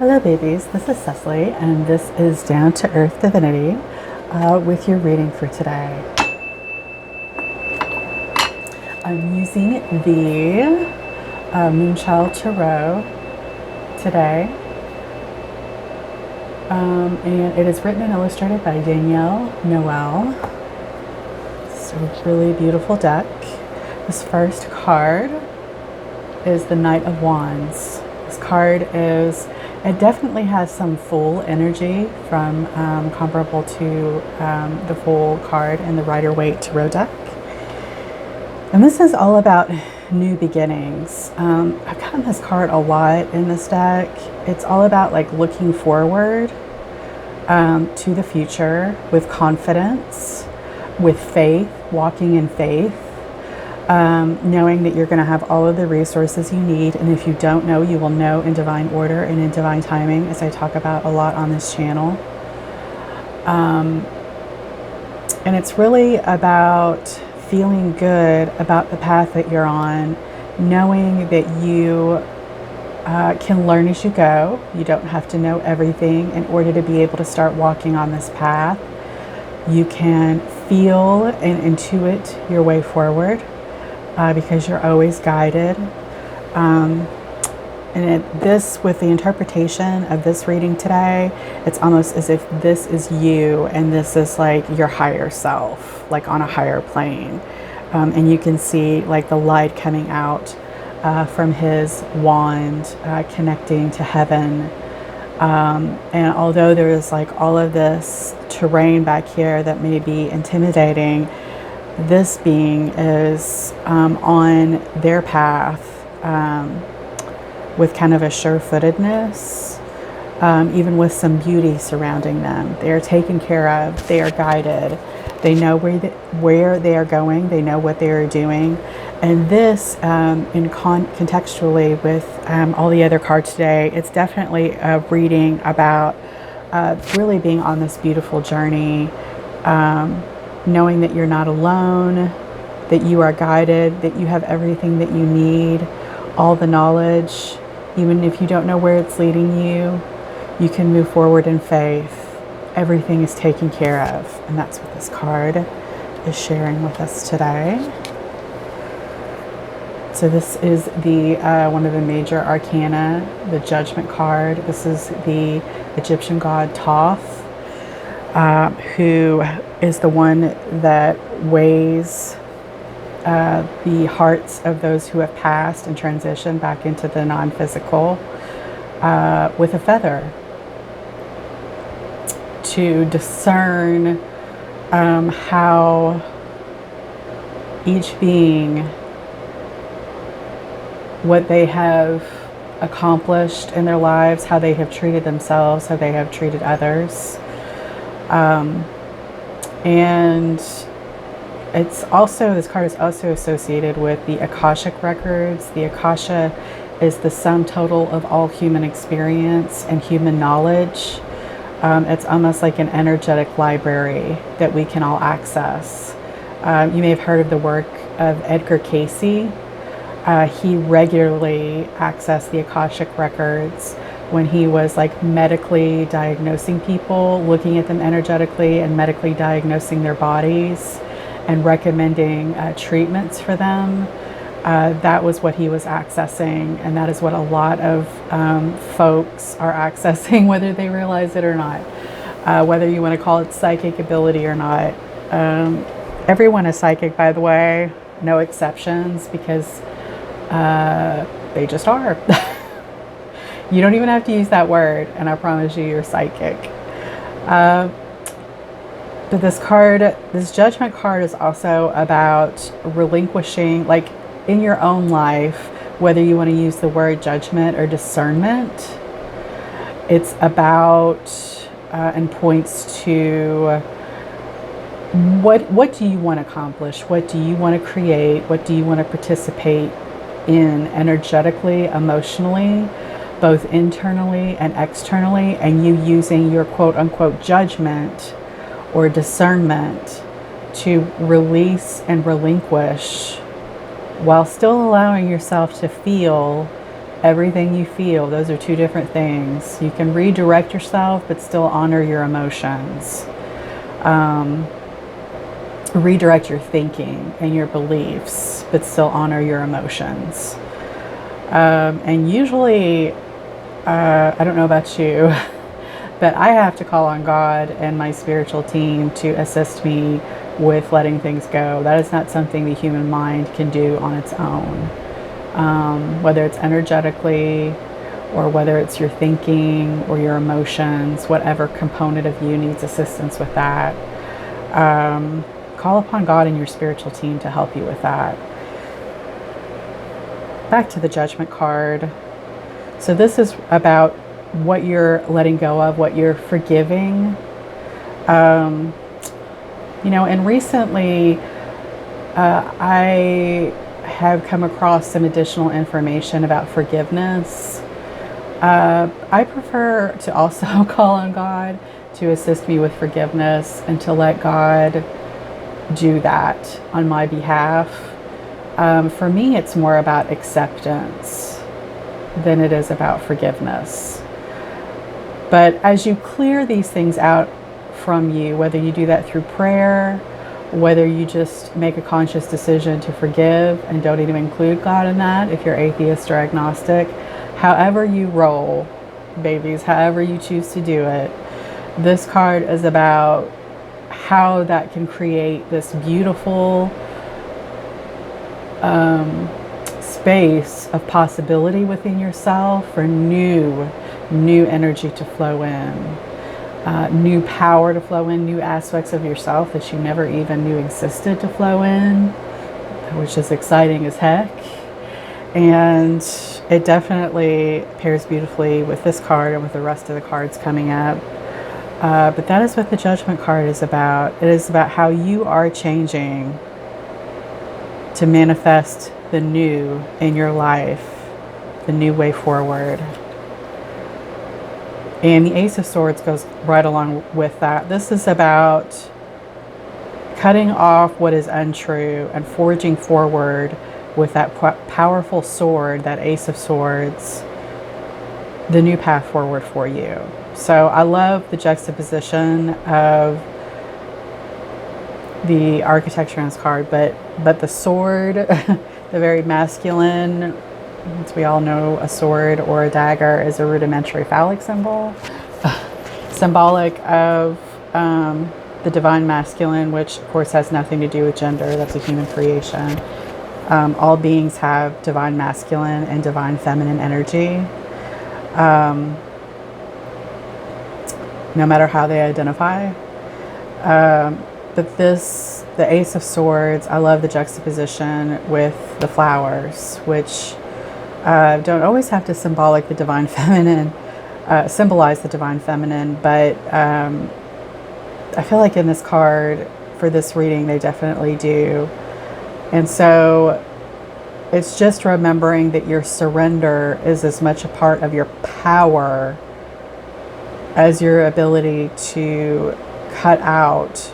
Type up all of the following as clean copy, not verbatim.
Hello babies, this is Cecily and this is Down to Earth Divinity with your reading for today. I'm using the Moonchild Tarot today and it is written and illustrated by Danielle Noel. It's a really beautiful deck. This first card is the Knight of Wands. This card it definitely has some Fool energy from comparable to the Fool card in the Rider-Waite Tarot deck. And this is all about new beginnings. I've gotten this card a lot in this deck. It's all about like looking forward to the future with confidence, with faith, walking in faith. Knowing that you're going to have all of the resources you need, and if you don't know, you will know in divine order and in divine timing, as I talk about a lot on this channel. And it's really about feeling good about the path that you're on, knowing that you can learn as you go. You don't have to know everything in order to be able to start walking on this path. You can feel and intuit your way forward. Because you're always guided. With the interpretation of this reading today, it's almost as if this is you and this is like your higher self, like on a higher plane. And you can see like the light coming out from his wand, connecting to heaven. And although there is like all of this terrain back here that may be intimidating, this being is on their path with kind of a sure-footedness, even with some beauty surrounding them. They are taken care of. They are guided. They know where they are going. They know what they are doing. And this, contextually with all the other cards today, it's definitely a reading about really being on this beautiful journey. Knowing that you're not alone, that you are guided, that you have everything that you need, all the knowledge. Even if you don't know where it's leading you, you can move forward in faith. Everything is taken care of. And that's what this card is sharing with us today. So this is the one of the major arcana, the Judgment card. This is the Egyptian god Thoth, who is the one that weighs the hearts of those who have passed and transitioned back into the non-physical with a feather to discern how each being, what they have accomplished in their lives, how they have treated themselves, how they have treated others. And it's also, this card is also associated with the Akashic records. The Akasha is the sum total of all human experience and human knowledge. It's almost like an energetic library that we can all access. You may have heard of the work of Edgar Cayce. He regularly accessed the Akashic records when he was like medically diagnosing people, looking at them energetically and medically diagnosing their bodies and recommending treatments for them. That was what he was accessing, and that is what a lot of folks are accessing, whether they realize it or not, whether you want to call it psychic ability or not. Everyone is psychic, by the way, no exceptions, because they just are. You don't even have to use that word, and I promise you, you're psychic. But this Judgment card is also about relinquishing, like in your own life, whether you want to use the word judgment or discernment. It's about and points to what do you want to accomplish? What do you want to create? What do you want to participate in energetically, emotionally, both internally and externally, and you using your quote-unquote judgment or discernment to release and relinquish while still allowing yourself to feel everything you feel. Those are two different things. You can redirect yourself, but still honor your emotions. Redirect your thinking and your beliefs, but still honor your emotions. And usually, I don't know about you, but I have to call on God and my spiritual team to assist me with letting things go. That is not something the human mind can do on its own. Whether it's energetically, or whether it's your thinking or your emotions, whatever component of you needs assistance with that. Call upon God and your spiritual team to help you with that. Back to the Judgment card. So this is about what you're letting go of, what you're forgiving. And recently I have come across some additional information about forgiveness. I prefer to also call on God to assist me with forgiveness and to let God do that on my behalf. For me, it's more about acceptance than it is about forgiveness. But as you clear these things out from you, whether you do that through prayer, whether you just make a conscious decision to forgive and don't even include God in that, if you're atheist or agnostic, however you roll, babies, however you choose to do it, this card is about how that can create this beautiful space of possibility within yourself for new energy to flow in, new power to flow in, new aspects of yourself that you never even knew existed to flow in, which is exciting as heck. And it definitely pairs beautifully with this card and with the rest of the cards coming up. But that is what the Judgment card is about. It is about how you are changing to manifest the new in your life, the new way forward. And the Ace of Swords goes right along with that. This is about cutting off what is untrue and forging forward with that powerful sword, that Ace of Swords, the new path forward for you. So I love the juxtaposition of the architecture on this card, but the sword, the very masculine, as we all know, a sword or a dagger is a rudimentary phallic symbol, symbolic of the divine masculine, which of course has nothing to do with gender. That's a human creation. All beings have divine masculine and divine feminine energy, no matter how they identify. But the Ace of Swords, I love the juxtaposition with the flowers, which don't always have to symbolize the divine feminine, but I feel like in this card, for this reading, they definitely do. And so it's just remembering that your surrender is as much a part of your power as your ability to cut out.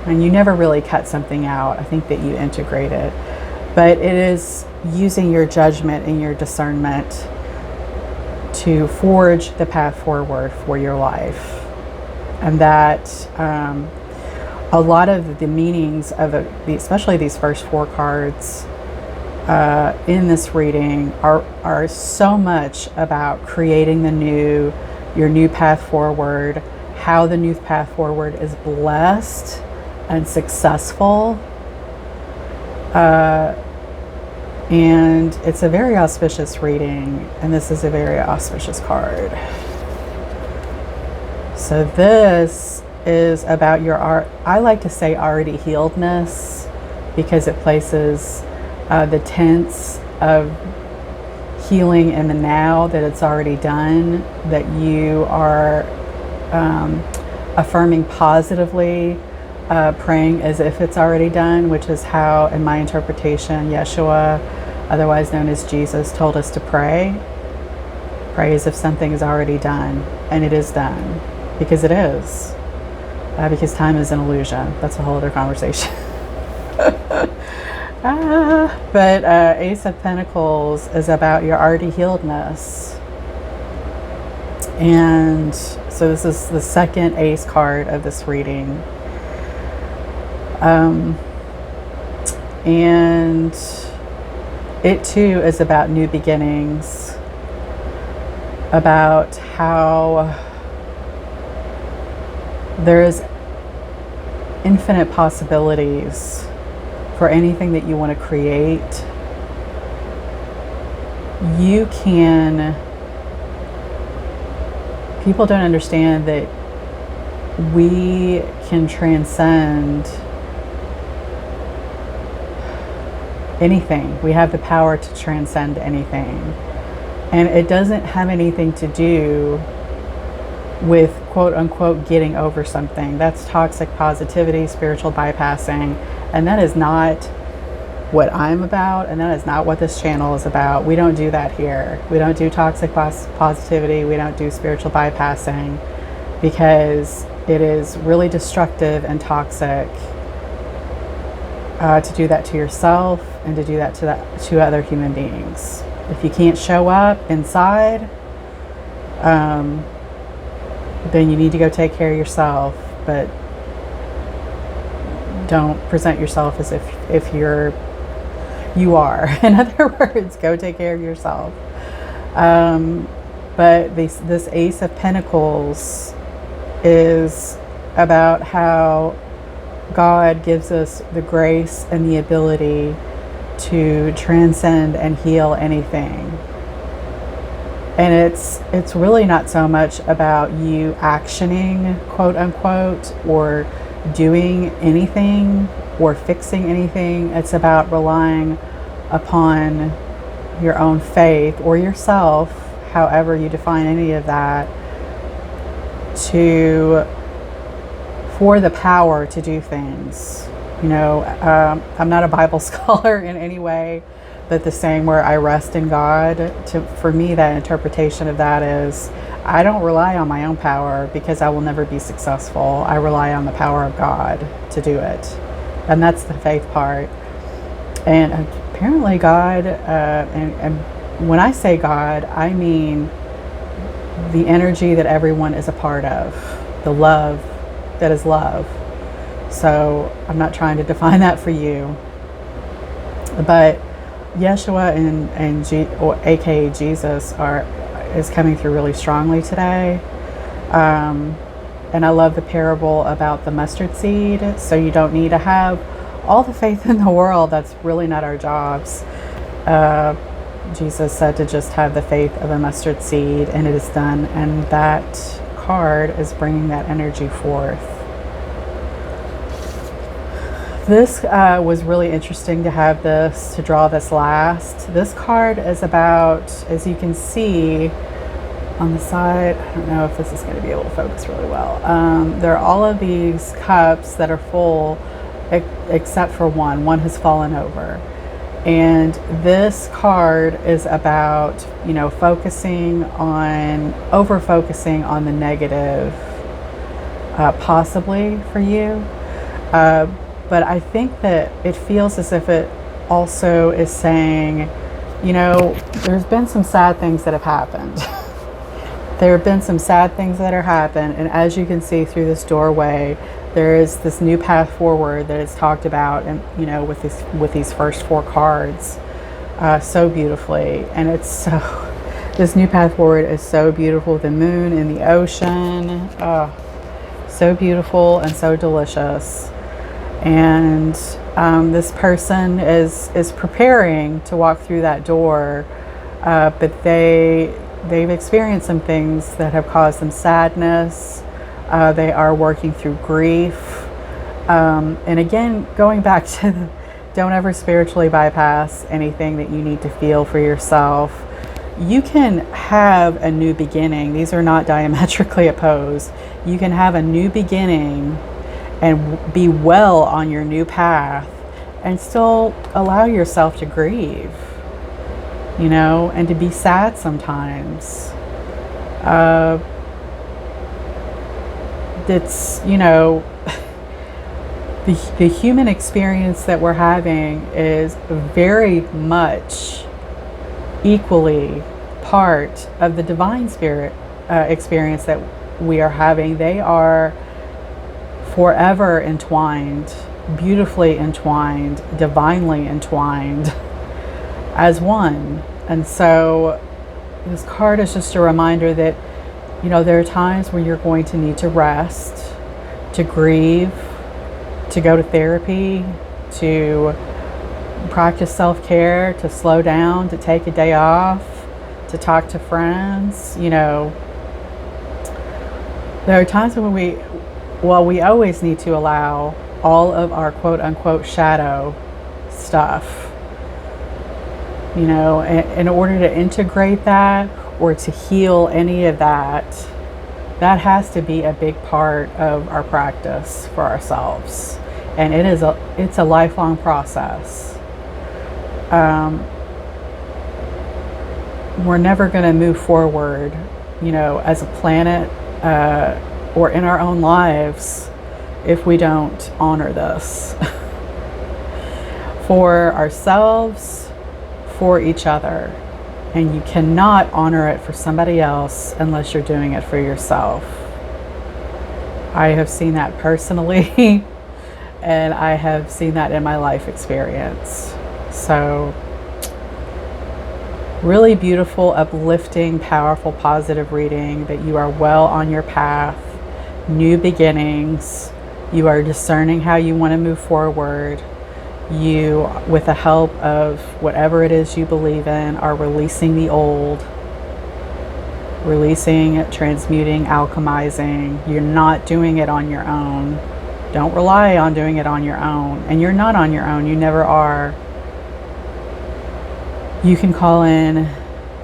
And you never really cut something out. I think that you integrate it. But it is using your judgment and your discernment to forge the path forward for your life. And that a lot of the meanings of especially these first four cards in this reading are so much about creating the new, your new path forward, how the new path forward is blessed and successful. And it's a very auspicious reading, and this is a very auspicious card. So this is about your I like to say already healedness, because it places the tense of healing in the now, that it's already done, that you are affirming positively, praying as if it's already done, which is how, in my interpretation, Yeshua, otherwise known as Jesus, told us to pray. Pray as if something is already done, and it is done, because it is. Because time is an illusion. That's a whole other conversation. But Ace of Pentacles is about your already healedness. And so this is the second ace card of this reading. And it too is about new beginnings, about how there is infinite possibilities for anything that you want to create. You can, people don't understand that we can transcend anything. We have the power to transcend anything. And it doesn't have anything to do with quote unquote getting over something. That's toxic positivity, spiritual bypassing. And that is not what I'm about. And that is not what this channel is about. We don't do that here. We don't do toxic positivity. We don't do spiritual bypassing, because it is really destructive and toxic to do that to yourself and to do that to other human beings. If you can't show up inside, then you need to go take care of yourself, but don't present yourself as if you are. In other words, go take care of yourself. But this Ace of Pentacles is about how God gives us the grace and the ability to transcend and heal anything. And it's really not so much about you actioning, quote unquote, or doing anything or fixing anything. It's about relying upon your own faith or yourself, however you define any of that, for the power to do things. You know, I'm not a Bible scholar in any way, but the saying where I rest in God, for me, that interpretation of that is, I don't rely on my own power because I will never be successful. I rely on the power of God to do it. And that's the faith part. And apparently God, and when I say God, I mean the energy that everyone is a part of, the love that is love. So I'm not trying to define that for you, but Yeshua or aka Jesus is coming through really strongly today. And I love the parable about the mustard seed. So you don't need to have all the faith in the world. That's really not our jobs. Jesus said to just have the faith of a mustard seed, and it is done. And that card is bringing that energy forth. This was really interesting to have this, to draw this last. This card is about, as you can see on the side, I don't know if this is going to be able to focus really well. There are all of these cups that are full, except for one. One has fallen over. And this card is about, you know, over-focusing on the negative, possibly for you. But I think that it feels as if it also is saying, you know, there's been some sad things that have happened. There have been some sad things that are happened. And as you can see through this doorway, there is this new path forward that is talked about, and you know, with these first four cards, so beautifully. And it's so, this new path forward is so beautiful. The moon in the ocean, so beautiful and so delicious. And this person is preparing to walk through that door, but they've experienced some things that have caused them sadness. They are working through grief. And again, going back to don't ever spiritually bypass anything that you need to feel for yourself. You can have a new beginning. These are not diametrically opposed. You can have a new beginning and be well on your new path and still allow yourself to grieve, you know, and to be sad sometimes. It's, you know, The human experience that we're having is very much equally part of the divine spirit experience that we are having. They are forever entwined, beautifully entwined, divinely entwined as one. And so this card is just a reminder that, you know, there are times when you're going to need to rest, to grieve, to go to therapy, to practice self-care, to slow down, to take a day off, to talk to friends. You know, there are times when we always need to allow all of our quote unquote shadow stuff, you know, in order to integrate that or to heal any of that. That has to be a big part of our practice for ourselves. And it's a lifelong process. We're never going to move forward, you know, as a planet or in our own lives if we don't honor this for ourselves, for each other. And you cannot honor it for somebody else unless you're doing it for yourself. I have seen that personally, and I have seen that in my life experience. So, really beautiful, uplifting, powerful, positive reading that you are well on your path, new beginnings. You are discerning how you want to move forward. You, with the help of whatever it is you believe in, are releasing the old, releasing, transmuting, alchemizing. You're not doing it on your own. Don't rely on doing it on your own. And you're not on your own. You never are. You can call in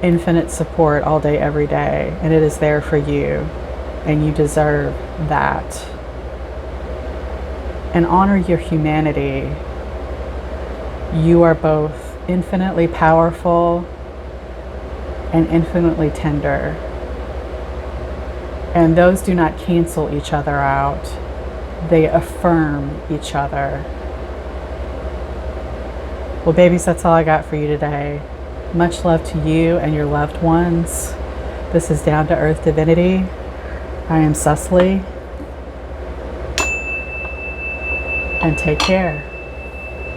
infinite support all day, every day, and it is there for you. And you deserve that. And honor your humanity. You are both infinitely powerful and infinitely tender. And those do not cancel each other out. They affirm each other. Well, babies, that's all I got for you today. Much love to you and your loved ones. This is Down to Earth Divinity. I am Cecily. And take care.